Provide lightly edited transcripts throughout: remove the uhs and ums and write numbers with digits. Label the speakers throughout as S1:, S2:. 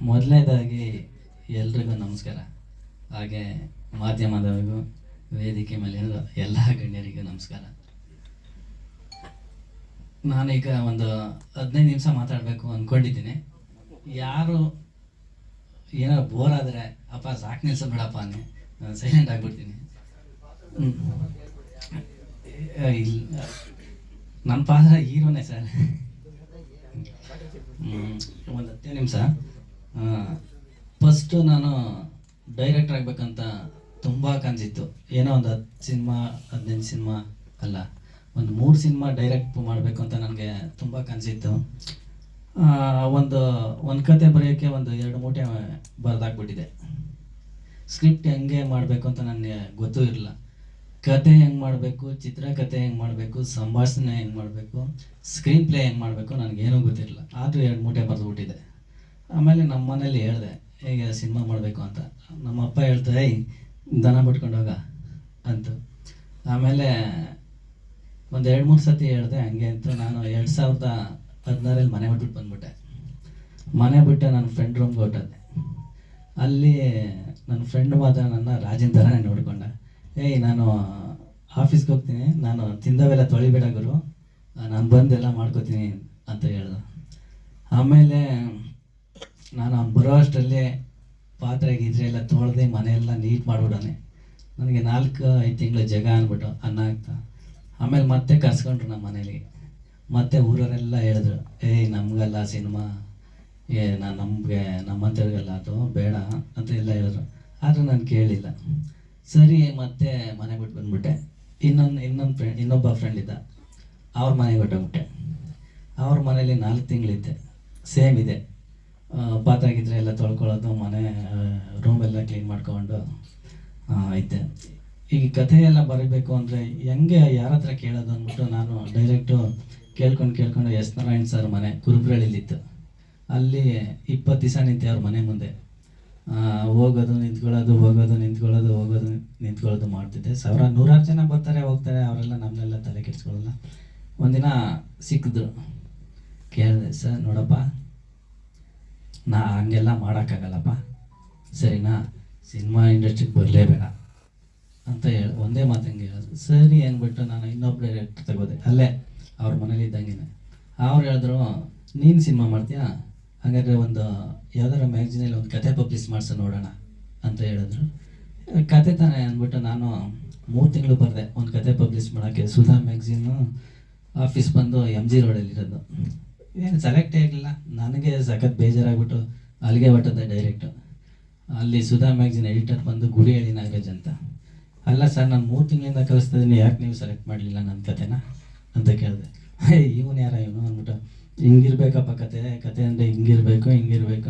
S1: ಮೊದಲನೇದಾಗಿ ಎಲ್ರಿಗೂ ನಮಸ್ಕಾರ. ಹಾಗೆ ಮಾಧ್ಯಮದವರಿಗೂ ವೇದಿಕೆ ಮೇಲೆ ಎಲ್ಲ ಗಣ್ಯರಿಗೂ ನಮಸ್ಕಾರ. ನಾನೀಗ ಒಂದು 15 ನಿಮಿಷ ಮಾತಾಡಬೇಕು ಅಂದ್ಕೊಂಡಿದ್ದೀನಿ. ಯಾರು ಏನೋ ಬೋರ್ ಆದರೆ ಅಪ್ಪ ಸಾಕು ನಿಲ್ಸ ಬಿಡಪ್ಪ ಅನ್ನಿ, ನಾನು ಸೈಲೆಂಟ್ ಆಗಿಬಿಡ್ತೀನಿ. ಇಲ್ಲ, ನನ್ನ ಪಾತ್ರ ಹೀರೋನೇ ಸರ್. ಒಂದು 10 ನಿಮಿಷ. ಫಸ್ಟು ನಾನು ಡೈರೆಕ್ಟರ್ ಆಗಬೇಕಂತ ತುಂಬ ಕನಸಿತ್ತು. ಏನೋ ಒಂದು 10 ಸಿನಿಮಾ 15 ಸಿನಿಮಾ ಅಲ್ಲ, ಒಂದು 3 ಸಿನಿಮಾ ಡೈರೆಕ್ಟ್ ಮಾಡಬೇಕು ಅಂತ ನನಗೆ ತುಂಬ ಕನಸಿತ್ತು. ಒಂದು ಕತೆ ಬರೆಯೋಕ್ಕೆ ಒಂದು 2 ಮೂಟೆ ಬರೆದಾಕ್ಬಿಟ್ಟಿದೆ. ಸ್ಕ್ರಿಪ್ಟ್ ಹೆಂಗೆ ಮಾಡಬೇಕು ಅಂತ ನನಗೆ ಗೊತ್ತೂ ಇರಲಿಲ್ಲ. ಕತೆ ಹೆಂಗೆ ಮಾಡಬೇಕು, ಚಿತ್ರಕಥೆ ಹೆಂಗೆ ಮಾಡಬೇಕು, ಸಂಭಾಷಣೆ ಹೆಂಗೆ ಮಾಡಬೇಕು, ಸ್ಕ್ರೀನ್ ಪ್ಲೇ ಹೆಂಗೆ ಮಾಡಬೇಕು ನನಗೇನೂ ಗೊತ್ತಿರಲಿಲ್ಲ. ಆದರೂ 2 ಮೂಟೆ ಬರೆದುಬಿಟ್ಟಿದೆ. ಆಮೇಲೆ ನಮ್ಮ ಮನೇಲಿ ಹೇಳಿದೆ ಹೇಗೆ ಸಿನಿಮಾ ಮಾಡಬೇಕು ಅಂತ. ನಮ್ಮ ಅಪ್ಪ ಹೇಳ್ತಾರೆ, ದನ ಬಿಟ್ಕೊಂಡು ಹೋಗ ಅಂತ. ಆಮೇಲೆ ಒಂದು 2-3 ಸತಿ ಹೇಳಿದೆ. ಹಂಗೆ ಅಂತ ನಾನು 2016 ಮನೆ ಬಿಟ್ಬಿಟ್ಟು ಬಂದ್ಬಿಟ್ಟೆ. ಮನೆ ಬಿಟ್ಟೆ ನನ್ನ ಫ್ರೆಂಡ್ ರೂಮ್ಗೆ ಹೊಟ್ಟದೆ. ಅಲ್ಲಿ ನನ್ನ ಫ್ರೆಂಡ್ ಮಾತ್ರ ನನ್ನ ರಾಜಿನ ಥರನೇ ನೋಡ್ಕೊಂಡೆ. ನಾನು ಆಫೀಸ್ಗೆ ಹೋಗ್ತೀನಿ, ನಾನು ತಿಂದವೆಲ್ಲ ತೊಳಿಬೇಡ ಗುರು, ನಾನು ಬಂದೆಲ್ಲ ಮಾಡ್ಕೋತೀನಿ ಅಂತ ಹೇಳ್ದೆ. ಆಮೇಲೆ ನಾನು ಬರೋ ಅಷ್ಟರಲ್ಲಿ ಪಾತ್ರೆ ಗೀತ್ರೆ ಎಲ್ಲ ತೊಳೆದು ಮನೆಯೆಲ್ಲ ನೀಟ್ ಮಾಡಿಬಿಡೋನೆ. ನನಗೆ 4-5 ತಿಂಗಳು ಜಗ ಅಂದ್ಬಿಟ್ಟು ಅನ್ನ ಆಗ್ತಾ. ಆಮೇಲೆ ಮತ್ತೆ ಕರ್ಸ್ಕೊಂಡ್ರು ನಮ್ಮ ಮನೇಲಿ. ಮತ್ತೆ ಊರವರೆಲ್ಲ ಹೇಳಿದ್ರು, ನಮಗಲ್ಲ ಸಿನಿಮಾ, ನಮ್ಮಂಥವ್ರಿಗೆಲ್ಲ ಅದು ಬೇಡ ಅಂತ ಎಲ್ಲ ಹೇಳಿದ್ರು. ಆದರೆ ನಾನು ಕೇಳಿಲ್ಲ. ಸರಿ, ಮತ್ತೆ ಮನೆ ಬಿಟ್ಟು ಬಂದ್ಬಿಟ್ಟೆ. ಇನ್ನೊಬ್ಬ ಫ್ರೆಂಡ್ ಇದ್ದ, ಅವ್ರ ಮನೆಗೆ ಹೊಟ್ಟೋಗ್ಬಿಟ್ಟೆ. ಅವ್ರ ಮನೇಲಿ 4 ತಿಂಗಳಿದ್ದೆ. ಸೇಮ್ ಇದೆ, ಪಾತ್ರೆ ಆಗಿದ್ರೆ ಎಲ್ಲ ತೊಳ್ಕೊಳ್ಳೋದು, ಮನೆ ರೂಮೆಲ್ಲ ಕ್ಲೀನ್ ಮಾಡ್ಕೊಂಡು ಐತೆ. ಈಗ ಕಥೆ ಎಲ್ಲ ಬರೀಬೇಕು ಅಂದರೆ ಹೆಂಗೆ ಯಾರ ಹತ್ರ ಕೇಳೋದು ಅಂದ್ಬಿಟ್ಟು ನಾನು ಡೈರೆಕ್ಟು ಕೇಳ್ಕೊಂಡು ಎಸ್ ನಾರಾಯಣ್ ಸರ್ ಮನೆ ಕುರುಬ್ರಳ್ಳಿಲಿತ್ತು. ಅಲ್ಲಿ 20 ದಿವಸ ನಿಂತೆ ಅವ್ರ ಮನೆ ಮುಂದೆ. ಹೋಗೋದು ನಿಂತ್ಕೊಳ್ಳೋದು, ಹೋಗೋದು ನಿಂತ್ಕೊಳ್ಳೋದು, ಹೋಗೋದು ನಿಂತ್ಕೊಳ್ಳೋದು ಮಾಡ್ತಿದ್ದೆ. ನೂರಾರು ಜನ ಬರ್ತಾರೆ ಹೋಗ್ತಾರೆ, ಅವರೆಲ್ಲ ನಮ್ಮನ್ನೆಲ್ಲ ತಲೆ ಕೆಡಿಸ್ಕೊಳ್ಳಲ್ಲ. ಒಂದಿನ ಸಿಕ್ಕಿದ್ರು. ಕೇಳಿದೆ, ಸರ್ ನೋಡಪ್ಪ, ನಾ ಹಂಗೆಲ್ಲ ಮಾಡೋಕ್ಕಾಗಲ್ಲಪ್ಪ, ಸರಿನಾ, ಸಿನಿಮಾ ಇಂಡಸ್ಟ್ರಿಗೆ ಬರಲೇಬೇಡ ಅಂತ ಒಂದೇ ಮಾತು ಹಂಗೆ ಹೇಳಿದ್ರು. ಸರಿ ಅಂದ್ಬಿಟ್ಟು ನಾನು ಇನ್ನೊಬ್ಬ ಡೈರೆಕ್ಟರ್ ತಗೋದೆ, ಅಲ್ಲೇ ಅವ್ರ ಮನೇಲಿ ಇದ್ದಂಗೆ. ಅವ್ರು ಹೇಳಿದ್ರು, ನೀನು ಸಿನಿಮಾ ಮಾಡ್ತೀಯಾ, ಹಾಗಾದರೆ ಒಂದು ಯಾವ್ದಾರ ಮ್ಯಾಗ್ಝಿನಲ್ಲಿ ಒಂದು ಕತೆ ಪಬ್ಲಿಷ್ ಮಾಡಿಸೋ ನೋಡೋಣ ಅಂತ ಹೇಳಿದ್ರು. ಕತೆ ತಾನೇ ಅಂದ್ಬಿಟ್ಟು ನಾನು 3 ತಿಂಗಳು ಬರೆದೆ ಒಂದು ಕತೆ ಪಬ್ಲಿಷ್ ಮಾಡೋಕ್ಕೆ. ಸುಧಾ ಮ್ಯಾಗ್ಝಿನ್ನು ಆಫೀಸ್ ಬಂದು MG ರೋಡಲ್ಲಿರೋದು. ಏನು ಸೆಲೆಕ್ಟೇ ಆಗಿಲ್ಲ. ನನಗೆ ಸಖತ್ ಬೇಜಾರಾಗ್ಬಿಟ್ಟು ಅಲ್ಲಿಗೆ ಹೊಟ್ಟದೆ ಡೈರೆಕ್ಟು. ಅಲ್ಲಿ ಸುಧಾ ಮ್ಯಾಗ್ಝಿನ್ ಎಡಿಟರ್ ಬಂದು ಗುಡಿಹಳ್ಳಿ ನಾಗರಾಜ್ ಅಂತ. ಅಲ್ಲ ಸರ್, ನಾನು 3 ತಿಂಗಳಿಂದ ಕಲಿಸ್ತಾ ಇದ್ದೀನಿ, ಯಾಕೆ ನೀವು ಸೆಲೆಕ್ಟ್ ಮಾಡಲಿಲ್ಲ ನನ್ನ ಕತೆನ ಅಂತ ಕೇಳಿದೆ. ಇವನು ಯಾರ ಇವನು ಅಂದ್ಬಿಟ್ಟು, ಹಿಂಗಿರ್ಬೇಕಪ್ಪ ಕತೆ ಅಂದರೆ ಹಿಂಗಿರಬೇಕು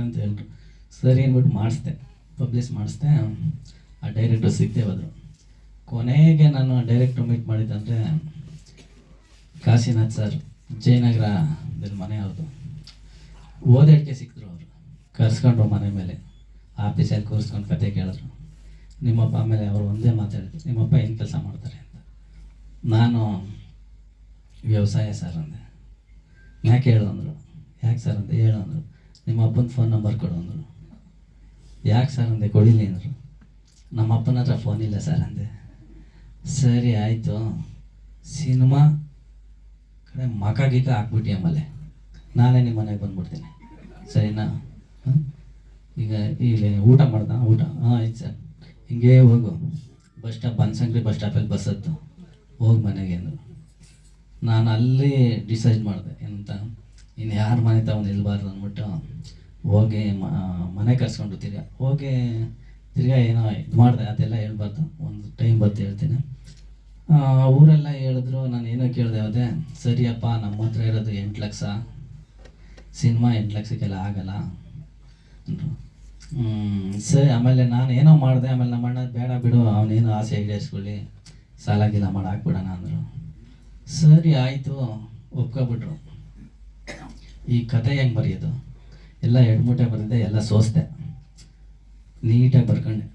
S1: ಅಂತ ಹೇಳಿದ್ರು. ಸರಿ ಅಂದ್ಬಿಟ್ಟು ಪಬ್ಲಿಷ್ ಮಾಡಿಸ್ದೆ. ಆ ಡೈರೆಕ್ಟ್ರು ಸಿಗದೆ ಹೋದರು. ಕೊನೆಗೆ ನಾನು ಡೈರೆಕ್ಟ್ರು ಮೀಟ್ ಮಾಡಿದ್ದಂದರೆ ಕಾಶಿನಾಥ್ ಸರ್, ಜಯನಗರದಲ್ಲಿ ಮನೆ ಅವ್ರದ್ದು. ಓದೇಳಿಕೆ ಸಿಕ್ಕಿದ್ರು. ಅವರು ಕರ್ಸ್ಕೊಂಡ್ರು ಮನೆ ಮೇಲೆ, ಆಫೀಸಲ್ಲಿ ಕೂರಿಸ್ಕೊಂಡು ಕತೆ ಕೇಳಿದ್ರು. ನಿಮ್ಮಪ್ಪ, ಆಮೇಲೆ ಅವರು ಒಂದೇ ಮಾತಾಡಿದ್ರು, ನಿಮ್ಮಪ್ಪ ಏನು ಕೆಲಸ ಮಾಡ್ತಾರೆ ಅಂತ. ನಾನು ವ್ಯವಸಾಯ ಸರ್ ಅಂದೆ. ಯಾಕೆ ಹೇಳು ಅಂದರು. ಯಾಕೆ ಸರ್ ಅಂತ ಹೇಳು ಅಂದರು. ನಿಮ್ಮ ಅಪ್ಪನ ಫೋನ್ ನಂಬರ್ ಕೊಡು ಅಂದರು. ಯಾಕೆ ಸರ್ ಅಂದೆ. ಕೊಡಿಲಿ ಅಂದರು. ನಮ್ಮ ಅಪ್ಪನ ಹತ್ರ ಫೋನ್ ಇಲ್ಲ ಸರ್ ಅಂದೆ. ಸರಿ ಆಯಿತು, ಸಿನಿಮಾ ಕಡೆ ಗೀಕ ಹಾಕ್ಬಿಟ್ಟು ಆಮೇಲೆ ನಾನೇ ನಿಮ್ಮ ಮನೆಗೆ ಬಂದ್ಬಿಡ್ತೀನಿ, ಸರಿನಾ. ಈಗ ಇಲ್ಲಿ ಊಟ ಮಾಡ್ದ, ಊಟ ಆಯ್ತು ಸರ್, ಹಿಂಗೇ ಹೋಗು, ಬಸ್ ಸ್ಟಾಪ್ ಬನಶಂಕರಿ ಬಸ್ ಸ್ಟಾಪಲ್ಲಿ ಬಸ್ ಹತ್ತು, ಹೋಗಿ ಮನೆಗೆ ಅಂದರು. ನಾನು ಅಲ್ಲಿ ಡಿಸೈಡ್ ಮಾಡಿದೆ ಎಂತ, ಇನ್ನು ಯಾರ ಮನೆ ತಗೊಂಡು ನಿಲ್ಬಾರ್ದು ಅಂದ್ಬಿಟ್ಟು ಹೋಗಿ ಮನೆ ಕರ್ಸ್ಕೊಂಡು ತಿರ್ಗಾ ಏನೋ ಇದು ಮಾಡಿದೆ. ಅದೆಲ್ಲ ಹೇಳ್ಬಾರ್ದು, ಒಂದು ಟೈಮ್ ಬರ್ತು ಹೇಳ್ತೀನಿ. ಊರೆಲ್ಲ ಹೇಳಿದ್ರು, ನಾನು ಏನೋ ಕೇಳಿದೆ. ಅದೇ ಸರಿಯಪ್ಪ, ನಮ್ಮ ಹತ್ರ ಇರೋದು 8 ಲಕ್ಷ, ಸಿನಿಮಾ 8 ಲಕ್ಷಕ್ಕೆಲ್ಲ ಆಗಲ್ಲ ಅಂದರು. ಸರಿ. ಆಮೇಲೆ ನಾನು ಏನೋ ಮಾಡಿದೆ. ಆಮೇಲೆ ನಮ್ಮ ಅಣ್ಣ, ಬೇಡ ಬಿಡು, ಅವನೇನೋ ಆಸೆ ಈಡೇರಿಸ್ಕೊಳ್ಳಿ, ಸಾಲ ಗೀಲ ಮಾಡಿ ಹಾಕ್ಬಿಡೋಣ ಅಂದರು. ಸರಿ ಆಯಿತು, ಒಪ್ಕೊಬಿಟ್ರು. ಈ ಕತೆ ಹೆಂಗೆ ಬರೆಯೋದು ಎಲ್ಲ 2 ಮೂಟೆ ಬರೆದಿದ್ದೆ, ಎಲ್ಲ ಸೋಸ್ದೆ. ನೀಟಾಗಿ ಬರ್ಕೊಂಡೆ.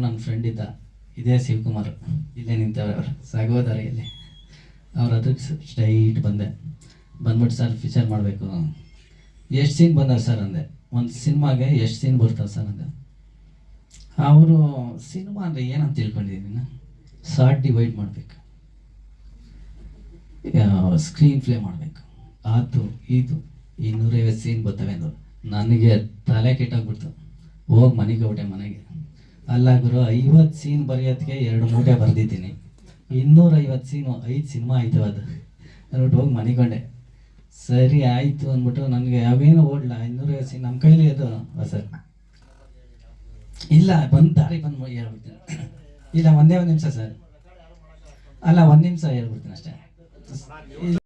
S1: ನನ್ನ ಫ್ರೆಂಡ್ ಇದ್ದ, ಇದೇ ಶಿವಕುಮಾರ್, ಇಲ್ಲೇ ನಿಂತವ್ರೆ ಅವರು ಸಹೋದರಿಯಲ್ಲಿ. ಅವ್ರ ಅದಕ್ಕೆ ಸ್ಟ್ರೈಟ್ ಬಂದ್ಬಿಟ್ಟು, ಸರ್ ಫೀಚರ್ ಮಾಡಬೇಕು ಎಷ್ಟು ಸೀನ್ ಬಂದವೆ ಸರ್ ಅಂದೆ. ಒಂದು ಸಿನಿಮಾಗೆ ಎಷ್ಟು ಸೀನ್ ಬರ್ತಾವೆ ಸರ್ ಅಂದೆ. ಅವರು ಸಿನಿಮಾ ಅಂದರೆ ಏನಂತ ತಿಳ್ಕೊಂಡಿದ್ದೀನಿ ನಾನು, ಶಾರ್ಟ್ ಡಿವೈಡ್ ಮಾಡಬೇಕು, ಸ್ಕ್ರೀನ್ ಪ್ಲೇ ಮಾಡಬೇಕು, ಅದು ಇದು 250 ಸೀನ್ ಬರ್ತವೆ ಅಂದರು. ನನಗೆ ತಲೆ ಕೆಟ್ಟಾಗ್ಬಿಡ್ತು. ಹೋಗಿ ಮನೆಗೆ ಹೊಟ್ಟೆ ಮನೆಗೆ. ಅಲ್ಲ ಗುರು, 50 ಸೀನ್ ಬರೆಯೋದಕ್ಕೆ 2 ಮೂಟೆ ಬರೆದಿದ್ದೀನಿ, 250 ಸೀನು 5 ಸಿನಿಮಾ ಆಯ್ತವ ಅದು ಅಂದ್ಬಿಟ್ಟು ಹೋಗಿ ಮನೆಗೊಂಡೆ. ಸರಿ ಆಯಿತು ಅಂದ್ಬಿಟ್ಟು ನನಗೆ ಅವೇನು ಓಡಲ್ಲ 250 ಸೀನ್ ನಮ್ಮ ಕೈಲಿ ಅದು ಸರ್. ಇಲ್ಲ ದಾರಿ ಬಂದು ಹೇಳ್ಬಿಡ್ತೀನಿ. ಇಲ್ಲ ಒಂದೇ ಒಂದು ನಿಮಿಷ ಸರ್, ಅಲ್ಲ 1 ನಿಮಿಷ ಹೇಳ್ಬಿಡ್ತೀನಿ ಅಷ್ಟೇ.